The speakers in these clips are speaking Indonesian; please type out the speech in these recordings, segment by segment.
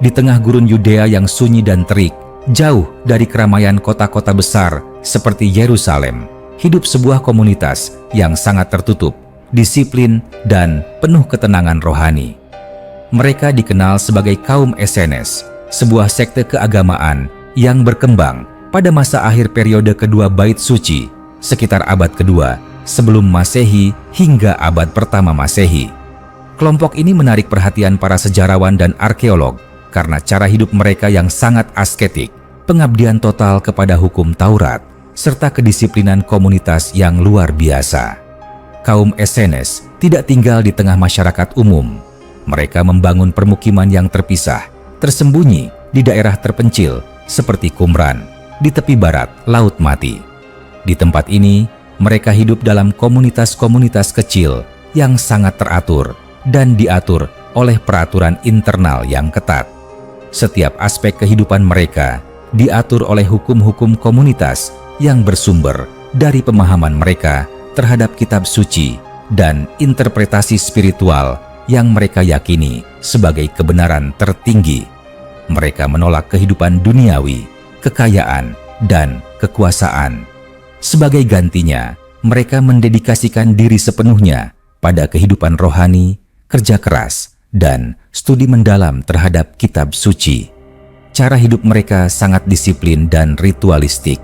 Di tengah gurun Yudea yang sunyi dan terik, jauh dari keramaian kota-kota besar seperti Yerusalem, hidup sebuah komunitas yang sangat tertutup, disiplin, dan penuh ketenangan rohani. Mereka dikenal sebagai kaum Essenes, sebuah sekte keagamaan yang berkembang pada masa akhir periode kedua Bait Suci, sekitar abad kedua sebelum Masehi hingga abad pertama Masehi. Kelompok ini menarik perhatian para sejarawan dan arkeolog karena cara hidup mereka yang sangat asketik, pengabdian total kepada hukum Taurat, serta kedisiplinan komunitas yang luar biasa. Kaum Essenes tidak tinggal di tengah masyarakat umum. Mereka membangun permukiman yang terpisah, tersembunyi di daerah terpencil seperti Qumran, di tepi barat Laut Mati. Di tempat ini, mereka hidup dalam komunitas-komunitas kecil yang sangat teratur dan diatur oleh peraturan internal yang ketat. Setiap aspek kehidupan mereka diatur oleh hukum-hukum komunitas yang bersumber dari pemahaman mereka terhadap kitab suci dan interpretasi spiritual yang mereka yakini sebagai kebenaran tertinggi. Mereka menolak kehidupan duniawi, kekayaan, dan kekuasaan. Sebagai gantinya, mereka mendedikasikan diri sepenuhnya pada kehidupan rohani, kerja keras, dan studi mendalam terhadap kitab suci. Cara hidup mereka sangat disiplin dan ritualistik.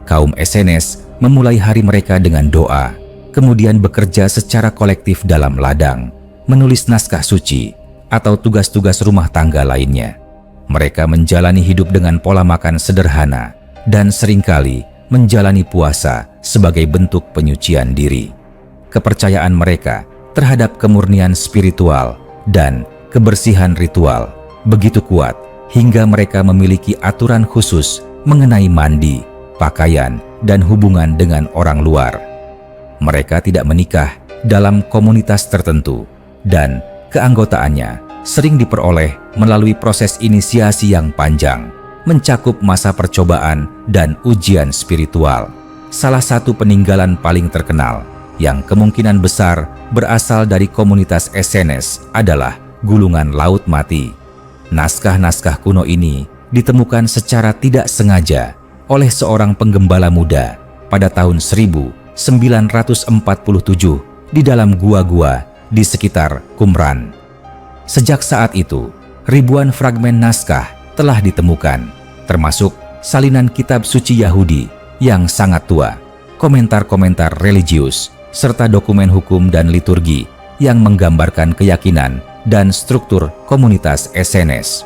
Kaum Essenes memulai hari mereka dengan doa, kemudian bekerja secara kolektif dalam ladang, menulis naskah suci, atau tugas-tugas rumah tangga lainnya. Mereka menjalani hidup dengan pola makan sederhana dan seringkali menjalani puasa sebagai bentuk penyucian diri. Kepercayaan mereka terhadap kemurnian spiritual dan kebersihan ritual begitu kuat hingga mereka memiliki aturan khusus mengenai mandi, pakaian, dan hubungan dengan orang luar. Mereka tidak menikah dalam komunitas tertentu dan keanggotaannya sering diperoleh melalui proses inisiasi yang panjang, mencakup masa percobaan dan ujian spiritual. Salah satu peninggalan paling terkenal yang kemungkinan besar berasal dari komunitas Essenes adalah Gulungan Laut Mati. Naskah-naskah kuno ini ditemukan secara tidak sengaja oleh seorang penggembala muda pada tahun 1947 di dalam gua-gua di sekitar Qumran. Sejak saat itu, ribuan fragmen naskah telah ditemukan, termasuk salinan kitab suci Yahudi yang sangat tua, komentar-komentar religius, serta dokumen hukum dan liturgi yang menggambarkan keyakinan dan struktur komunitas Essenes.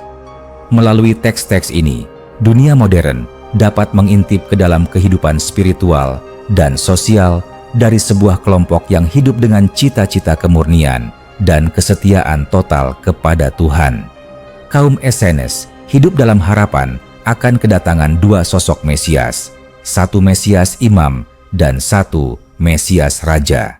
Melalui teks-teks ini, dunia modern dapat mengintip ke dalam kehidupan spiritual dan sosial dari sebuah kelompok yang hidup dengan cita-cita kemurnian dan kesetiaan total kepada Tuhan. Kaum Essenes hidup dalam harapan akan kedatangan dua sosok Mesias, satu Mesias imam dan satu Mesias raja.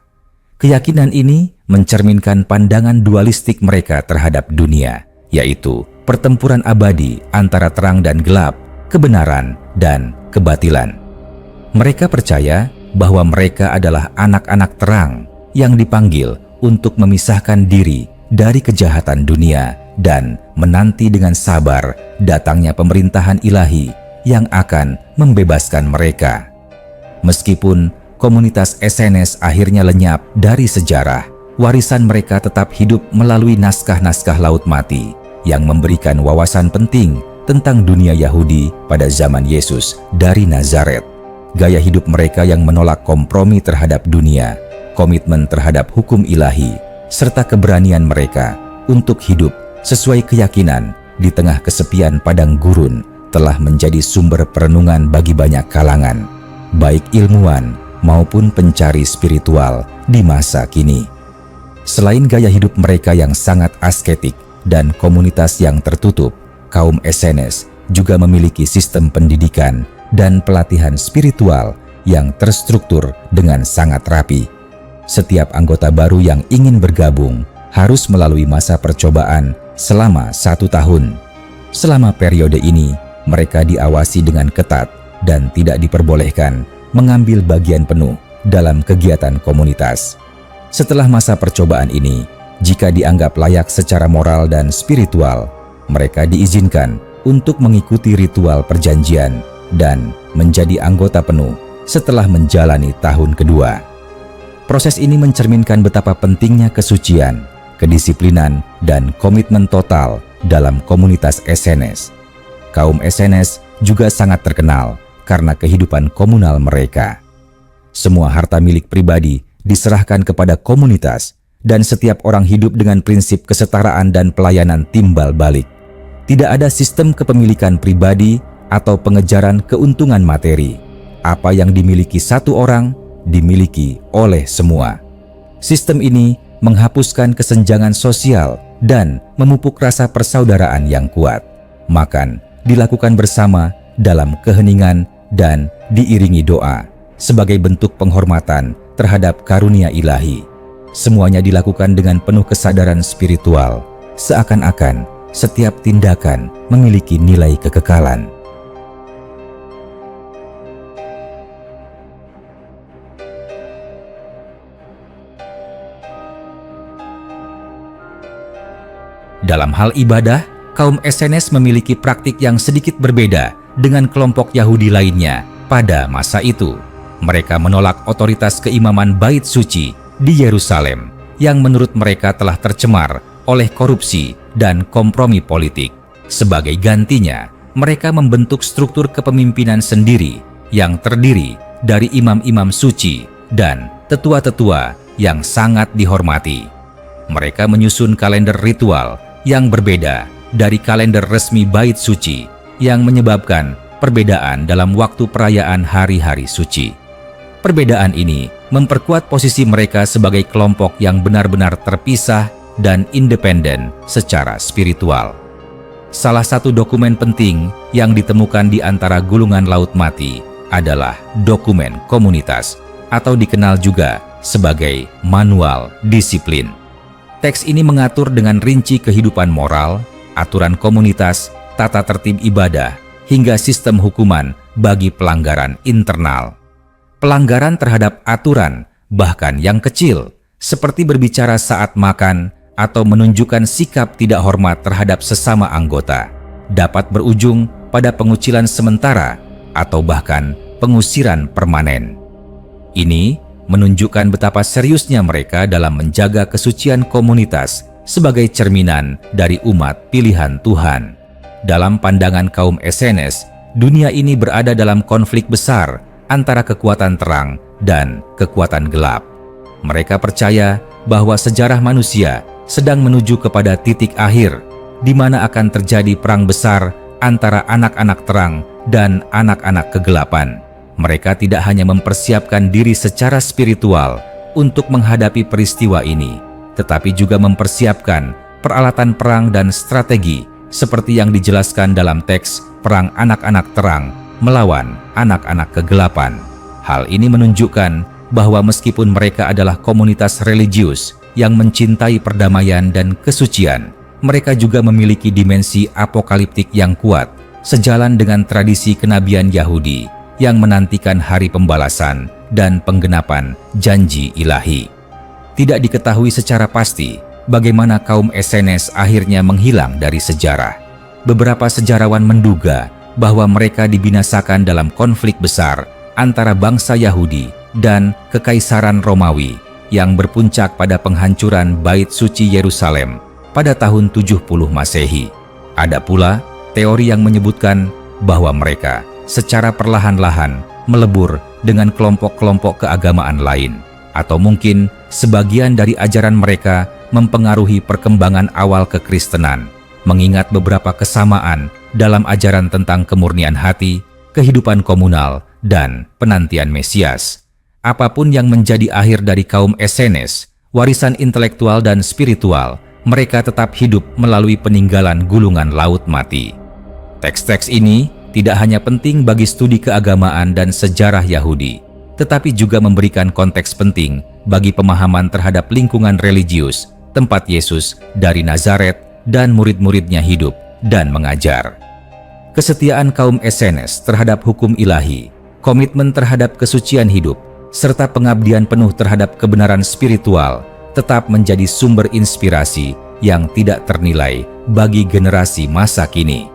Keyakinan ini mencerminkan pandangan dualistik mereka terhadap dunia, yaitu pertempuran abadi antara terang dan gelap, kebenaran dan kebatilan. Mereka percaya bahwa mereka adalah anak-anak terang yang dipanggil untuk memisahkan diri dari kejahatan dunia dan menanti dengan sabar datangnya pemerintahan ilahi yang akan membebaskan mereka. Meskipun komunitas Essenes akhirnya lenyap dari sejarah, warisan mereka tetap hidup melalui naskah-naskah Laut Mati yang memberikan wawasan penting tentang dunia Yahudi pada zaman Yesus dari Nazaret. Gaya hidup mereka yang menolak kompromi terhadap dunia, komitmen terhadap hukum ilahi, serta keberanian mereka untuk hidup sesuai keyakinan di tengah kesepian padang gurun telah menjadi sumber perenungan bagi banyak kalangan, baik ilmuwan maupun pencari spiritual di masa kini. Selain gaya hidup mereka yang sangat asketik dan komunitas yang tertutup, kaum Essenes juga memiliki sistem pendidikan dan pelatihan spiritual yang terstruktur dengan sangat rapi. Setiap anggota baru yang ingin bergabung harus melalui masa percobaan selama 1 tahun. Selama periode ini, mereka diawasi dengan ketat dan tidak diperbolehkan mengambil bagian penuh dalam kegiatan komunitas. Setelah masa percobaan ini, jika dianggap layak secara moral dan spiritual, Mereka diizinkan untuk mengikuti ritual perjanjian dan menjadi anggota penuh setelah menjalani tahun kedua. Proses ini mencerminkan betapa pentingnya kesucian, kedisiplinan, dan komitmen total dalam komunitas SNS. Kaum SNS juga sangat terkenal karena kehidupan komunal mereka. Semua harta milik pribadi diserahkan kepada komunitas, dan setiap orang hidup dengan prinsip kesetaraan dan pelayanan timbal balik. Tidak ada sistem kepemilikan pribadi atau pengejaran keuntungan materi. Apa yang dimiliki satu orang, dimiliki oleh semua. Sistem ini menghapuskan kesenjangan sosial dan memupuk rasa persaudaraan yang kuat. Makan dilakukan bersama dalam keheningan dan diiringi doa sebagai bentuk penghormatan terhadap karunia ilahi. Semuanya dilakukan dengan penuh kesadaran spiritual, seakan-akan setiap tindakan memiliki nilai kekekalan. Dalam hal ibadah, kaum SNS memiliki praktik yang sedikit berbeda dengan kelompok Yahudi lainnya pada masa itu. Mereka menolak otoritas keimaman Bait Suci di Yerusalem yang menurut mereka telah tercemar oleh korupsi dan kompromi politik. Sebagai gantinya, mereka membentuk struktur kepemimpinan sendiri yang terdiri dari imam-imam suci dan tetua-tetua yang sangat dihormati. Mereka menyusun kalender ritual yang berbeda dari kalender resmi Bait Suci yang menyebabkan perbedaan dalam waktu perayaan hari-hari suci. Perbedaan ini memperkuat posisi mereka sebagai kelompok yang benar-benar terpisah dan independen secara spiritual. Salah satu dokumen penting yang ditemukan di antara gulungan Laut Mati adalah dokumen komunitas atau dikenal juga sebagai manual disiplin. Teks ini mengatur dengan rinci kehidupan moral, aturan komunitas, tata tertib ibadah, hingga sistem hukuman bagi pelanggaran internal. Pelanggaran terhadap aturan, bahkan yang kecil, seperti berbicara saat makan atau menunjukkan sikap tidak hormat terhadap sesama anggota, dapat berujung pada pengucilan sementara atau bahkan pengusiran permanen. Ini menunjukkan betapa seriusnya mereka dalam menjaga kesucian komunitas sebagai cerminan dari umat pilihan Tuhan. Dalam pandangan kaum SNS, dunia ini berada dalam konflik besar antara kekuatan terang dan kekuatan gelap. Mereka percaya bahwa sejarah manusia sedang menuju kepada titik akhir, di mana akan terjadi perang besar antara anak-anak terang dan anak-anak kegelapan. Mereka tidak hanya mempersiapkan diri secara spiritual untuk menghadapi peristiwa ini, tetapi juga mempersiapkan peralatan perang dan strategi seperti yang dijelaskan dalam teks Perang Anak-anak Terang melawan anak-anak kegelapan. Hal ini menunjukkan bahwa meskipun mereka adalah komunitas religius yang mencintai perdamaian dan kesucian, mereka juga memiliki dimensi apokaliptik yang kuat, sejalan dengan tradisi kenabian Yahudi yang menantikan hari pembalasan dan penggenapan janji ilahi. Tidak diketahui secara pasti bagaimana kaum SNS akhirnya menghilang dari sejarah. Beberapa sejarawan menduga bahwa mereka dibinasakan dalam konflik besar antara bangsa Yahudi dan Kekaisaran Romawi yang berpuncak pada penghancuran Bait Suci Yerusalem pada tahun 70 Masehi. Ada pula teori yang menyebutkan bahwa mereka secara perlahan-lahan melebur dengan kelompok-kelompok keagamaan lain, atau mungkin sebagian dari ajaran mereka mempengaruhi perkembangan awal kekristenan, mengingat beberapa kesamaan dalam ajaran tentang kemurnian hati, kehidupan komunal, dan penantian Mesias. Apapun yang menjadi akhir dari kaum SNS, warisan intelektual dan spiritual, mereka tetap hidup melalui peninggalan gulungan Laut Mati. Teks-teks ini tidak hanya penting bagi studi keagamaan dan sejarah Yahudi, tetapi juga memberikan konteks penting bagi pemahaman terhadap lingkungan religius, tempat Yesus dari Nazaret dan murid-muridnya hidup dan mengajar. Kesetiaan kaum SNS terhadap hukum ilahi, komitmen terhadap kesucian hidup, serta pengabdian penuh terhadap kebenaran spiritual tetap menjadi sumber inspirasi yang tidak ternilai bagi generasi masa kini.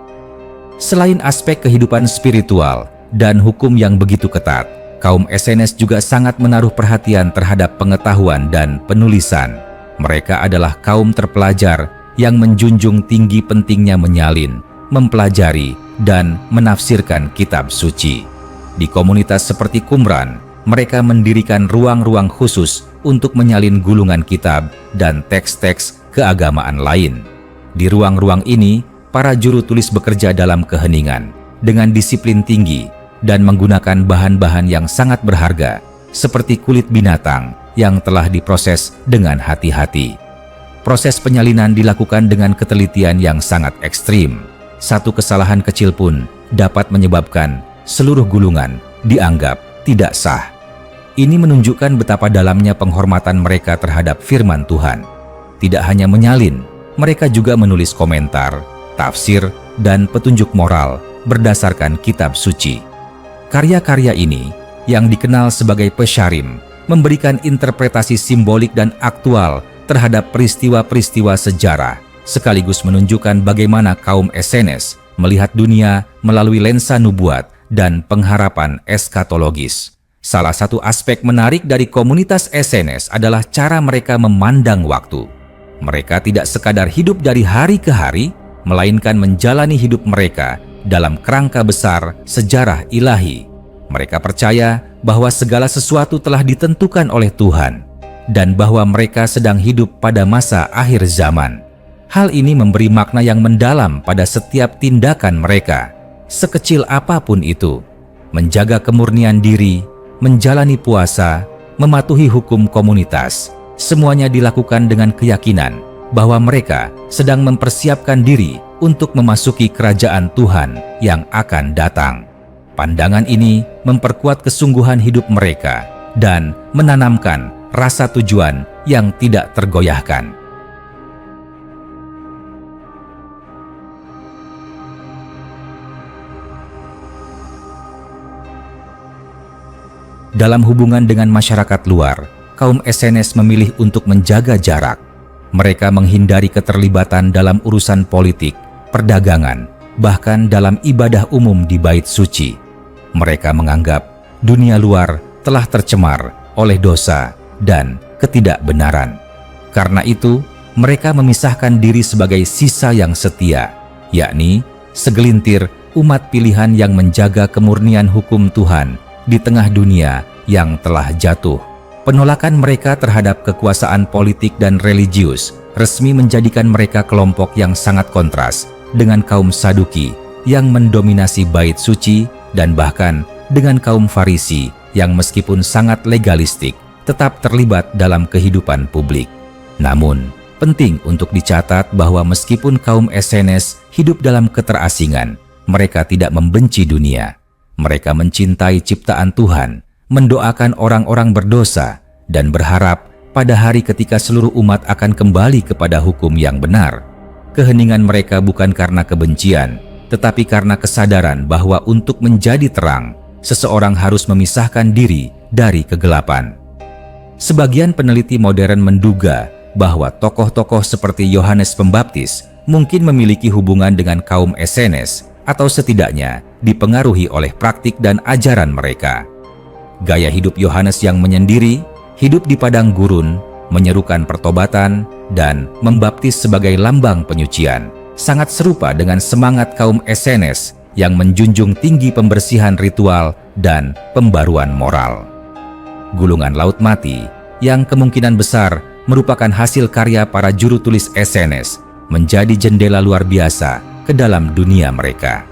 Selain aspek kehidupan spiritual dan hukum yang begitu ketat, kaum SNS juga sangat menaruh perhatian terhadap pengetahuan dan penulisan. Mereka adalah kaum terpelajar yang menjunjung tinggi pentingnya menyalin, mempelajari, dan menafsirkan kitab suci. Di komunitas seperti Qumran, mereka mendirikan ruang-ruang khusus untuk menyalin gulungan kitab dan teks-teks keagamaan lain. Di ruang-ruang ini, para juru tulis bekerja dalam keheningan, dengan disiplin tinggi, dan menggunakan bahan-bahan yang sangat berharga, seperti kulit binatang yang telah diproses dengan hati-hati. Proses penyalinan dilakukan dengan ketelitian yang sangat ekstrim. Satu kesalahan kecil pun dapat menyebabkan seluruh gulungan dianggap tidak sah. Ini menunjukkan betapa dalamnya penghormatan mereka terhadap firman Tuhan. Tidak hanya menyalin, mereka juga menulis komentar, tafsir, dan petunjuk moral berdasarkan kitab suci. Karya-karya ini, yang dikenal sebagai pesyarim, memberikan interpretasi simbolik dan aktual terhadap peristiwa-peristiwa sejarah, sekaligus menunjukkan bagaimana kaum SNS melihat dunia melalui lensa nubuat dan pengharapan eskatologis. Salah satu aspek menarik dari komunitas SNS adalah cara mereka memandang waktu. Mereka tidak sekadar hidup dari hari ke hari, melainkan menjalani hidup mereka dalam kerangka besar sejarah ilahi. Mereka percaya bahwa segala sesuatu telah ditentukan oleh Tuhan dan bahwa mereka sedang hidup pada masa akhir zaman. Hal ini memberi makna yang mendalam pada setiap tindakan mereka, sekecil apapun itu. Menjaga kemurnian diri, menjalani puasa, mematuhi hukum komunitas, semuanya dilakukan dengan keyakinan bahwa mereka sedang mempersiapkan diri untuk memasuki kerajaan Tuhan yang akan datang. Pandangan ini memperkuat kesungguhan hidup mereka dan menanamkan rasa tujuan yang tidak tergoyahkan. Dalam hubungan dengan masyarakat luar, kaum SNS memilih untuk menjaga jarak. Mereka menghindari keterlibatan dalam urusan politik, perdagangan, bahkan dalam ibadah umum di bait suci. Mereka menganggap dunia luar telah tercemar oleh dosa dan ketidakbenaran. Karena itu, mereka memisahkan diri sebagai sisa yang setia, yakni segelintir umat pilihan yang menjaga kemurnian hukum Tuhan di tengah dunia yang telah jatuh. Penolakan mereka terhadap kekuasaan politik dan religius resmi menjadikan mereka kelompok yang sangat kontras dengan kaum Saduki yang mendominasi bait suci dan bahkan dengan kaum Farisi yang meskipun sangat legalistik tetap terlibat dalam kehidupan publik. Namun, penting untuk dicatat bahwa meskipun kaum SNS hidup dalam keterasingan, mereka tidak membenci dunia. Mereka mencintai ciptaan Tuhan, mendoakan orang-orang berdosa, dan berharap pada hari ketika seluruh umat akan kembali kepada hukum yang benar. Keheningan mereka bukan karena kebencian, tetapi karena kesadaran bahwa untuk menjadi terang, seseorang harus memisahkan diri dari kegelapan. Sebagian peneliti modern menduga bahwa tokoh-tokoh seperti Yohanes Pembaptis mungkin memiliki hubungan dengan kaum SNS atau setidaknya dipengaruhi oleh praktik dan ajaran mereka. Gaya hidup Yohanes yang menyendiri, hidup di padang gurun, menyerukan pertobatan, dan membaptis sebagai lambang penyucian, sangat serupa dengan semangat kaum SNS yang menjunjung tinggi pembersihan ritual dan pembaruan moral. Gulungan Laut Mati, yang kemungkinan besar merupakan hasil karya para juru tulis SNS, menjadi jendela luar biasa ke dalam dunia mereka.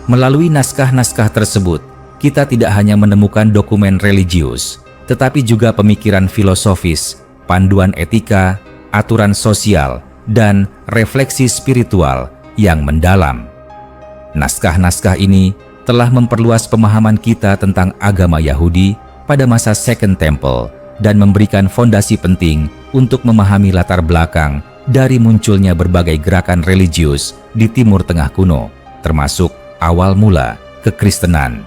Melalui naskah-naskah tersebut, kita tidak hanya menemukan dokumen religius, tetapi juga pemikiran filosofis, panduan etika, aturan sosial, dan refleksi spiritual yang mendalam. Naskah-naskah ini telah memperluas pemahaman kita tentang agama Yahudi pada masa Second Temple dan memberikan fondasi penting untuk memahami latar belakang dari munculnya berbagai gerakan religius di Timur Tengah kuno, termasuk awal mula kekristenan.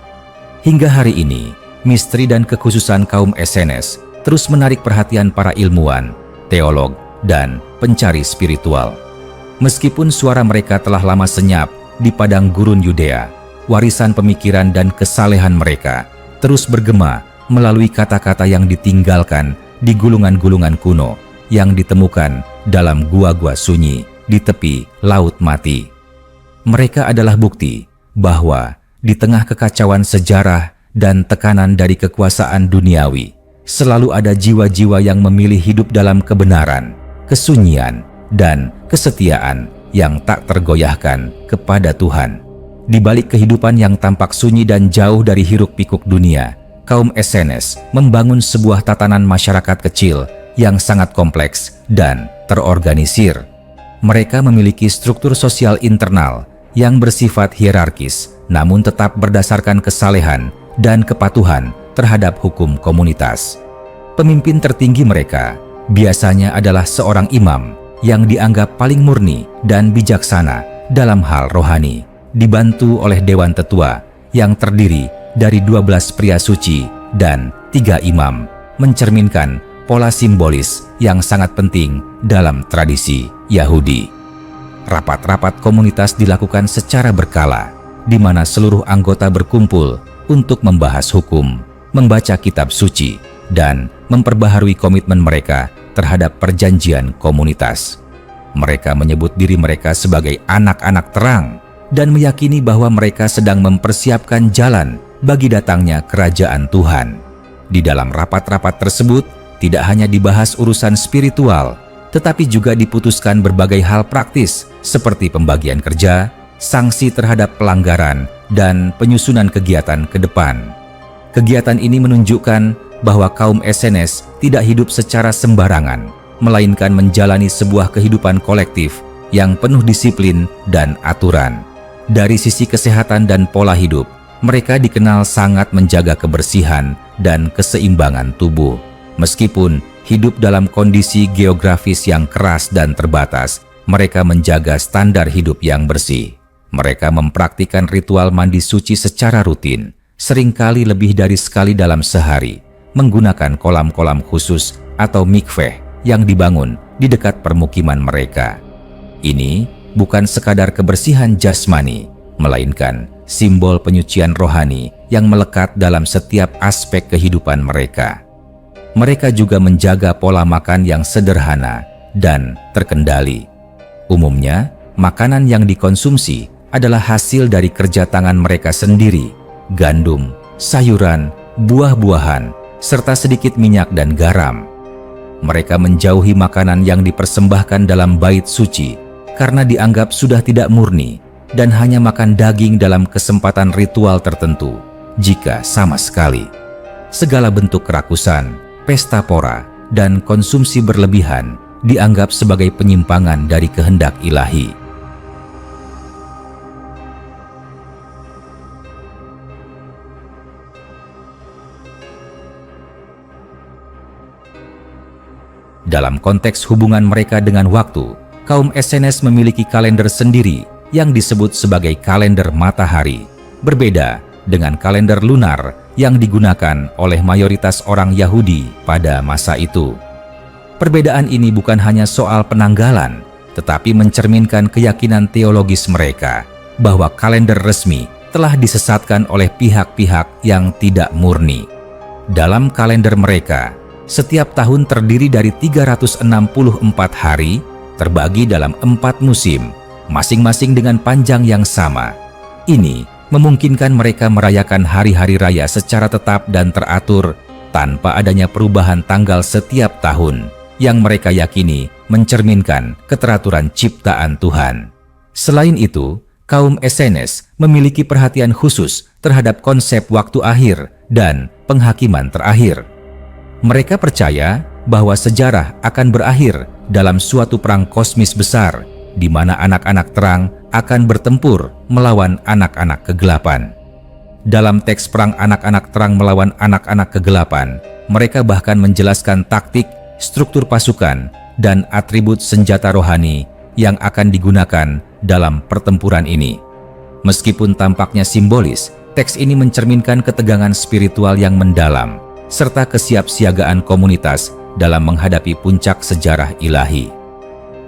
Hingga hari ini, misteri dan kekhususan kaum SNS terus menarik perhatian para ilmuwan, teolog, dan pencari spiritual. Meskipun suara mereka telah lama senyap di padang gurun Yudea, warisan pemikiran dan kesalehan mereka terus bergema melalui kata-kata yang ditinggalkan di gulungan-gulungan kuno yang ditemukan dalam gua-gua sunyi di tepi Laut Mati. Mereka adalah bukti bahwa di tengah kekacauan sejarah dan tekanan dari kekuasaan duniawi, selalu ada jiwa-jiwa yang memilih hidup dalam kebenaran, kesunyian, dan kesetiaan yang tak tergoyahkan kepada Tuhan. Di balik kehidupan yang tampak sunyi dan jauh dari hiruk-pikuk dunia, kaum Essenes membangun sebuah tatanan masyarakat kecil yang sangat kompleks dan terorganisir. Mereka memiliki struktur sosial internal yang bersifat hierarkis, namun tetap berdasarkan kesalehan dan kepatuhan terhadap hukum komunitas. Pemimpin tertinggi mereka biasanya adalah seorang imam yang dianggap paling murni dan bijaksana dalam hal rohani, dibantu oleh dewan tetua yang terdiri dari 12 pria suci dan 3 imam, mencerminkan pola simbolis yang sangat penting dalam tradisi Yahudi. Rapat-rapat komunitas dilakukan secara berkala, di mana seluruh anggota berkumpul untuk membahas hukum, membaca kitab suci, dan memperbaharui komitmen mereka terhadap perjanjian komunitas. Mereka menyebut diri mereka sebagai anak-anak terang dan meyakini bahwa mereka sedang mempersiapkan jalan bagi datangnya kerajaan Tuhan. Di dalam rapat-rapat tersebut, tidak hanya dibahas urusan spiritual, tetapi juga diputuskan berbagai hal praktis seperti pembagian kerja, sanksi terhadap pelanggaran, dan penyusunan kegiatan ke depan. Kegiatan ini menunjukkan bahwa kaum Essenes tidak hidup secara sembarangan, melainkan menjalani sebuah kehidupan kolektif yang penuh disiplin dan aturan. Dari sisi kesehatan dan pola hidup, mereka dikenal sangat menjaga kebersihan dan keseimbangan tubuh. Meskipun hidup dalam kondisi geografis yang keras dan terbatas, mereka menjaga standar hidup yang bersih. Mereka mempraktikkan ritual mandi suci secara rutin, seringkali lebih dari sekali dalam sehari, menggunakan kolam-kolam khusus atau mikveh yang dibangun di dekat permukiman mereka. Ini bukan sekadar kebersihan jasmani, melainkan simbol penyucian rohani yang melekat dalam setiap aspek kehidupan mereka. Mereka juga menjaga pola makan yang sederhana dan terkendali. Umumnya, makanan yang dikonsumsi adalah hasil dari kerja tangan mereka sendiri, gandum, sayuran, buah-buahan, serta sedikit minyak dan garam. Mereka menjauhi makanan yang dipersembahkan dalam bait suci karena dianggap sudah tidak murni dan hanya makan daging dalam kesempatan ritual tertentu, jika sama sekali. Segala bentuk kerakusan, pesta pora, dan konsumsi berlebihan dianggap sebagai penyimpangan dari kehendak ilahi. Dalam konteks hubungan mereka dengan waktu, kaum Essenes memiliki kalender sendiri yang disebut sebagai kalender matahari, berbeda dengan kalender lunar yang digunakan oleh mayoritas orang Yahudi pada masa itu. Perbedaan ini bukan hanya soal penanggalan, tetapi mencerminkan keyakinan teologis mereka bahwa kalender resmi telah disesatkan oleh pihak-pihak yang tidak murni. Dalam kalender mereka, setiap tahun terdiri dari 364 hari, terbagi dalam 4 musim, masing-masing dengan panjang yang sama. Ini memungkinkan mereka merayakan hari-hari raya secara tetap dan teratur tanpa adanya perubahan tanggal setiap tahun yang mereka yakini mencerminkan keteraturan ciptaan Tuhan. Selain itu, kaum Essenes memiliki perhatian khusus terhadap konsep waktu akhir dan penghakiman terakhir. Mereka percaya bahwa sejarah akan berakhir dalam suatu perang kosmis besar di mana anak-anak terang akan bertempur melawan anak-anak kegelapan. Dalam teks perang anak-anak terang melawan anak-anak kegelapan, mereka bahkan menjelaskan taktik, struktur pasukan, dan atribut senjata rohani yang akan digunakan dalam pertempuran ini. Meskipun tampaknya simbolis, teks ini mencerminkan ketegangan spiritual yang mendalam, serta kesiapsiagaan komunitas dalam menghadapi puncak sejarah ilahi.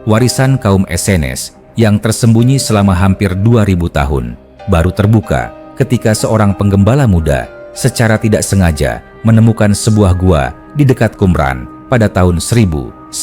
Warisan kaum Essenes yang tersembunyi selama hampir 2000 tahun baru terbuka ketika seorang penggembala muda secara tidak sengaja menemukan sebuah gua di dekat Qumran pada tahun 1947.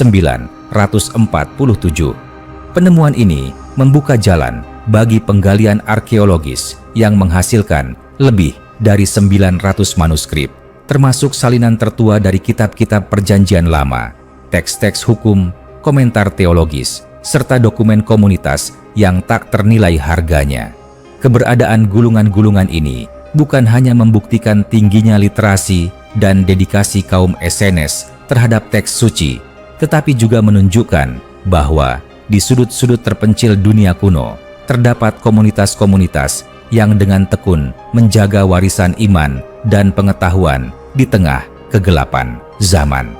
Penemuan ini membuka jalan bagi penggalian arkeologis yang menghasilkan lebih dari 900 manuskrip, termasuk salinan tertua dari kitab-kitab Perjanjian Lama, teks-teks hukum, komentar teologis, serta dokumen komunitas yang tak ternilai harganya. Keberadaan gulungan-gulungan ini bukan hanya membuktikan tingginya literasi dan dedikasi kaum Essenes terhadap teks suci, tetapi juga menunjukkan bahwa di sudut-sudut terpencil dunia kuno terdapat komunitas-komunitas yang dengan tekun menjaga warisan iman dan pengetahuan di tengah kegelapan zaman.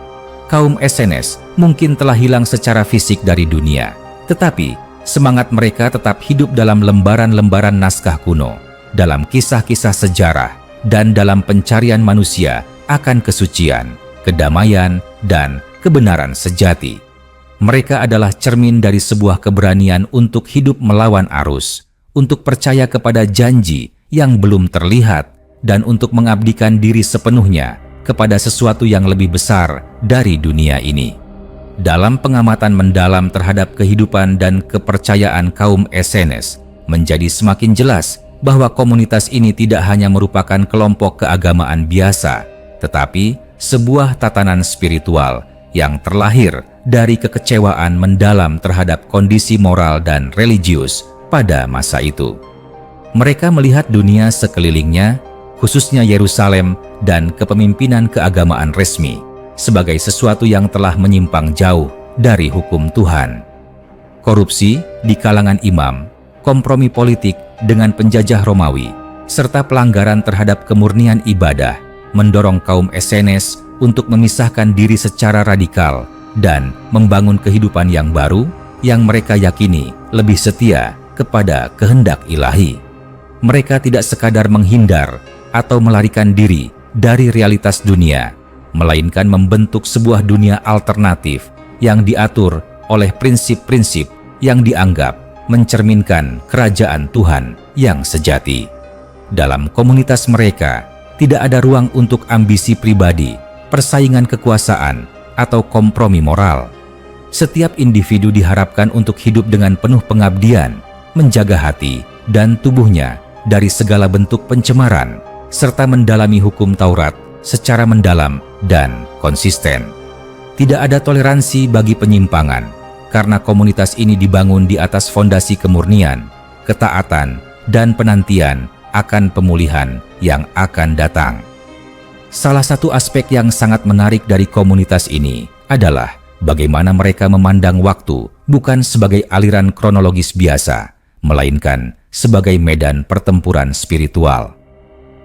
Kaum Essenes mungkin telah hilang secara fisik dari dunia, tetapi semangat mereka tetap hidup dalam lembaran-lembaran naskah kuno, dalam kisah-kisah sejarah, dan dalam pencarian manusia akan kesucian, kedamaian, dan kebenaran sejati. Mereka adalah cermin dari sebuah keberanian untuk hidup melawan arus, untuk percaya kepada janji yang belum terlihat, dan untuk mengabdikan diri sepenuhnya kepada sesuatu yang lebih besar dari dunia ini. Dalam pengamatan mendalam terhadap kehidupan dan kepercayaan kaum Essenes, menjadi semakin jelas bahwa komunitas ini tidak hanya merupakan kelompok keagamaan biasa, tetapi sebuah tatanan spiritual yang terlahir dari kekecewaan mendalam terhadap kondisi moral dan religius pada masa itu. Mereka melihat dunia sekelilingnya, khususnya Yerusalem dan kepemimpinan keagamaan resmi, sebagai sesuatu yang telah menyimpang jauh dari hukum Tuhan. Korupsi di kalangan imam, kompromi politik dengan penjajah Romawi, serta pelanggaran terhadap kemurnian ibadah mendorong kaum Essenes untuk memisahkan diri secara radikal dan membangun kehidupan yang baru yang mereka yakini lebih setia kepada kehendak ilahi. Mereka tidak sekadar menghindar atau melarikan diri dari realitas dunia, melainkan membentuk sebuah dunia alternatif yang diatur oleh prinsip-prinsip yang dianggap mencerminkan kerajaan Tuhan yang sejati. Dalam komunitas mereka, tidak ada ruang untuk ambisi pribadi, persaingan kekuasaan, atau kompromi moral. Setiap individu diharapkan untuk hidup dengan penuh pengabdian, menjaga hati dan tubuhnya dari segala bentuk pencemaran, serta mendalami hukum Taurat secara mendalam dan konsisten. Tidak ada toleransi bagi penyimpangan, karena komunitas ini dibangun di atas fondasi kemurnian, ketaatan, dan penantian akan pemulihan yang akan datang. Salah satu aspek yang sangat menarik dari komunitas ini adalah bagaimana mereka memandang waktu bukan sebagai aliran kronologis biasa, melainkan sebagai medan pertempuran spiritual.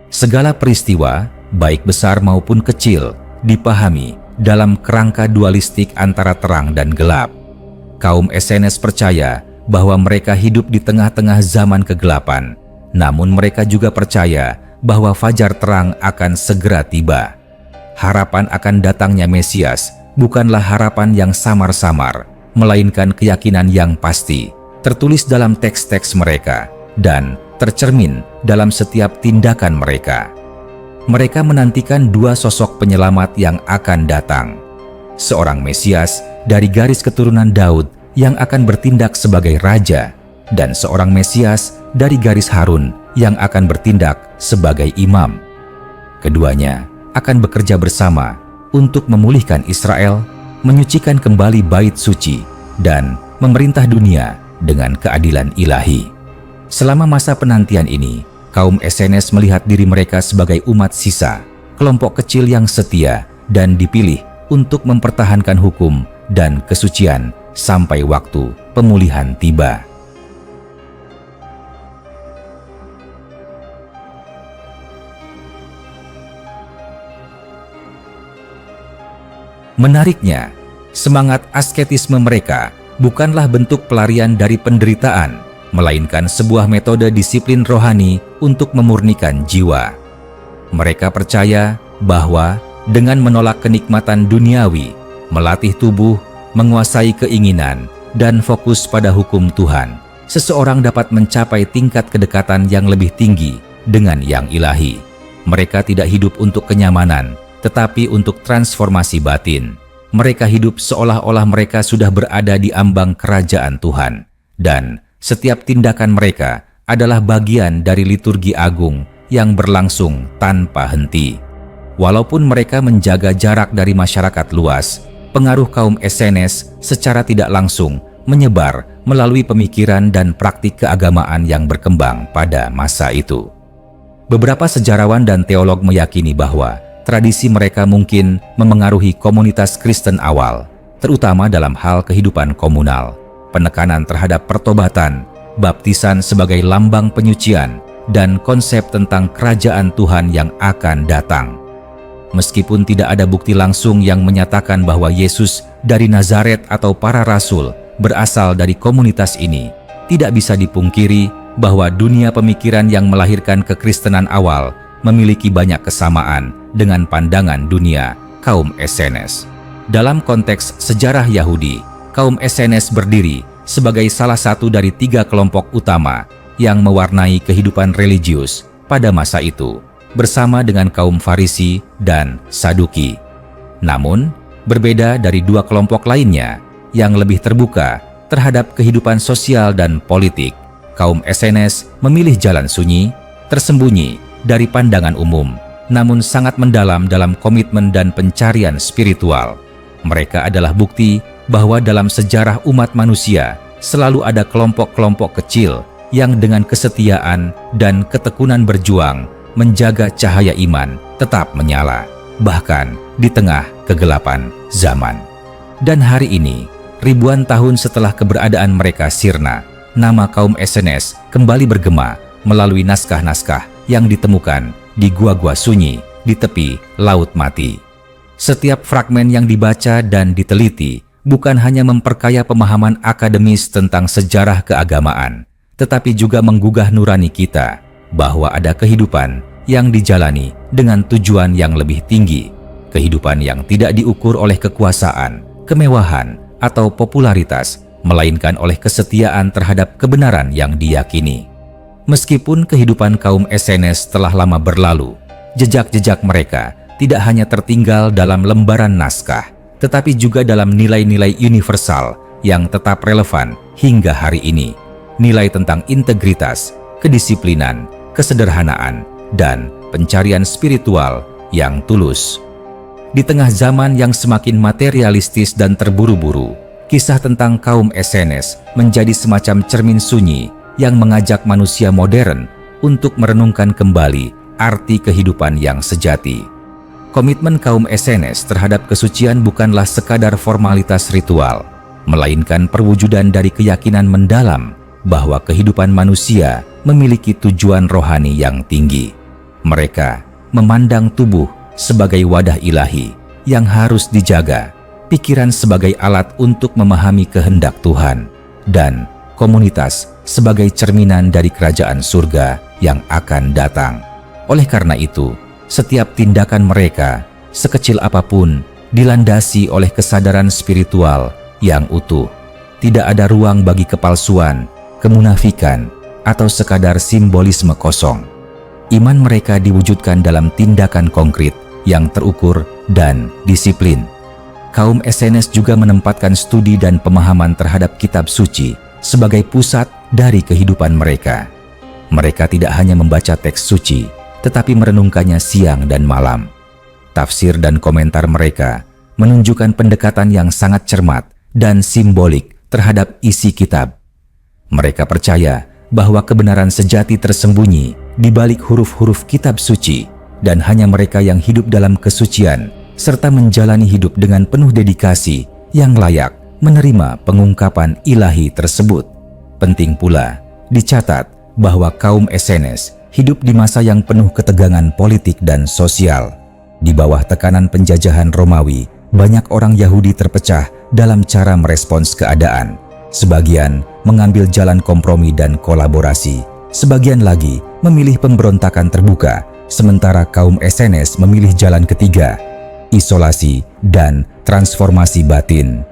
Segala peristiwa, baik besar maupun kecil, dipahami dalam kerangka dualistik antara terang dan gelap. Kaum Essenes percaya bahwa mereka hidup di tengah-tengah zaman kegelapan, namun mereka juga percaya bahwa fajar terang akan segera tiba. Harapan akan datangnya Mesias bukanlah harapan yang samar-samar, melainkan keyakinan yang pasti, tertulis dalam teks-teks mereka dan tercermin dalam setiap tindakan mereka. Mereka menantikan dua sosok penyelamat yang akan datang. Seorang Mesias dari garis keturunan Daud yang akan bertindak sebagai raja, dan seorang Mesias dari garis Harun yang akan bertindak sebagai imam. Keduanya akan bekerja bersama untuk memulihkan Israel, menyucikan kembali bait suci, dan memerintah dunia dengan keadilan ilahi. Selama masa penantian ini, kaum Essenes melihat diri mereka sebagai umat sisa, kelompok kecil yang setia dan dipilih untuk mempertahankan hukum dan kesucian sampai waktu pemulihan tiba. Menariknya, semangat asketisme mereka bukanlah bentuk pelarian dari penderitaan, melainkan sebuah metode disiplin rohani untuk memurnikan jiwa. Mereka percaya bahwa dengan menolak kenikmatan duniawi melatih tubuh, menguasai keinginan, dan fokus pada hukum Tuhan, seseorang dapat mencapai tingkat kedekatan yang lebih tinggi dengan yang ilahi. Mereka tidak hidup untuk kenyamanan, tetapi untuk transformasi batin. Mereka hidup seolah-olah mereka sudah berada di ambang kerajaan Tuhan, dan setiap tindakan mereka adalah bagian dari liturgi agung yang berlangsung tanpa henti. Walaupun mereka menjaga jarak dari masyarakat luas, pengaruh kaum Essenes secara tidak langsung menyebar melalui pemikiran dan praktik keagamaan yang berkembang pada masa itu. Beberapa sejarawan dan teolog meyakini bahwa tradisi mereka mungkin memengaruhi komunitas Kristen awal, terutama dalam hal kehidupan komunal, penekanan terhadap pertobatan, baptisan sebagai lambang penyucian, dan konsep tentang kerajaan Tuhan yang akan datang. Meskipun tidak ada bukti langsung yang menyatakan bahwa Yesus dari Nazaret atau para rasul berasal dari komunitas ini, tidak bisa dipungkiri bahwa dunia pemikiran yang melahirkan kekristenan awal memiliki banyak kesamaan dengan pandangan dunia kaum Essenes. Dalam konteks sejarah Yahudi, kaum Essenes berdiri sebagai salah satu dari 3 kelompok utama yang mewarnai kehidupan religius pada masa itu, bersama dengan kaum Farisi dan Saduki. Namun, berbeda dari 2 kelompok lainnya yang lebih terbuka terhadap kehidupan sosial dan politik, kaum Essenes memilih jalan sunyi, tersembunyi dari pandangan umum, namun sangat mendalam dalam komitmen dan pencarian spiritual. Mereka adalah bukti bahwa dalam sejarah umat manusia selalu ada kelompok-kelompok kecil yang dengan kesetiaan dan ketekunan berjuang menjaga cahaya iman tetap menyala, bahkan di tengah kegelapan zaman. Dan hari ini, ribuan tahun setelah keberadaan mereka sirna, nama kaum Essenes kembali bergema melalui naskah-naskah yang ditemukan di gua-gua sunyi di tepi Laut Mati. Setiap fragmen yang dibaca dan diteliti bukan hanya memperkaya pemahaman akademis tentang sejarah keagamaan, tetapi juga menggugah nurani kita bahwa ada kehidupan yang dijalani dengan tujuan yang lebih tinggi, kehidupan yang tidak diukur oleh kekuasaan, kemewahan, atau popularitas, melainkan oleh kesetiaan terhadap kebenaran yang diyakini. Meskipun kehidupan kaum Essenes telah lama berlalu, jejak-jejak mereka tidak hanya tertinggal dalam lembaran naskah, tetapi juga dalam nilai-nilai universal yang tetap relevan hingga hari ini. Nilai tentang integritas, kedisiplinan, kesederhanaan, dan pencarian spiritual yang tulus. Di tengah zaman yang semakin materialistis dan terburu-buru, kisah tentang kaum Essenes menjadi semacam cermin sunyi yang mengajak manusia modern untuk merenungkan kembali arti kehidupan yang sejati. Komitmen kaum Essenes terhadap kesucian bukanlah sekadar formalitas ritual, melainkan perwujudan dari keyakinan mendalam bahwa kehidupan manusia memiliki tujuan rohani yang tinggi. Mereka memandang tubuh sebagai wadah ilahi yang harus dijaga, pikiran sebagai alat untuk memahami kehendak Tuhan, dan komunitas sebagai cerminan dari kerajaan surga yang akan datang. Oleh karena itu, setiap tindakan mereka, sekecil apapun, dilandasi oleh kesadaran spiritual yang utuh. Tidak ada ruang bagi kepalsuan, kemunafikan, atau sekadar simbolisme kosong. Iman mereka diwujudkan dalam tindakan konkret yang terukur dan disiplin. Kaum Essenes juga menempatkan studi dan pemahaman terhadap kitab suci sebagai pusat dari kehidupan mereka. Mereka tidak hanya membaca teks suci, tetapi merenungkannya siang dan malam. Tafsir dan komentar mereka menunjukkan pendekatan yang sangat cermat dan simbolik terhadap isi kitab. Mereka percaya bahwa kebenaran sejati tersembunyi di balik huruf-huruf kitab suci, dan hanya mereka yang hidup dalam kesucian serta menjalani hidup dengan penuh dedikasi yang layak menerima pengungkapan ilahi tersebut. Penting pula dicatat bahwa kaum Essenes hidup di masa yang penuh ketegangan politik dan sosial. Di bawah tekanan penjajahan Romawi, banyak orang Yahudi terpecah dalam cara merespons keadaan. Sebagian mengambil jalan kompromi dan kolaborasi, sebagian lagi memilih pemberontakan terbuka, sementara kaum Essenes memilih jalan ketiga, isolasi, dan transformasi batin.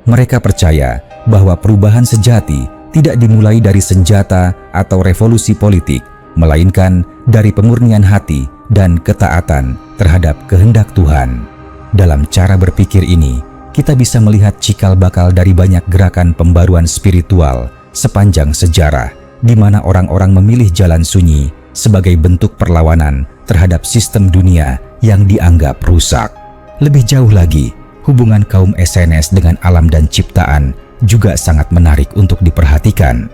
Mereka percaya bahwa perubahan sejati tidak dimulai dari senjata atau revolusi politik, melainkan dari pemurnian hati dan ketaatan terhadap kehendak Tuhan. Dalam cara berpikir ini, kita bisa melihat cikal bakal dari banyak gerakan pembaruan spiritual sepanjang sejarah, di mana orang-orang memilih jalan sunyi sebagai bentuk perlawanan terhadap sistem dunia yang dianggap rusak. Lebih jauh lagi, hubungan kaum SNS dengan alam dan ciptaan juga sangat menarik untuk diperhatikan.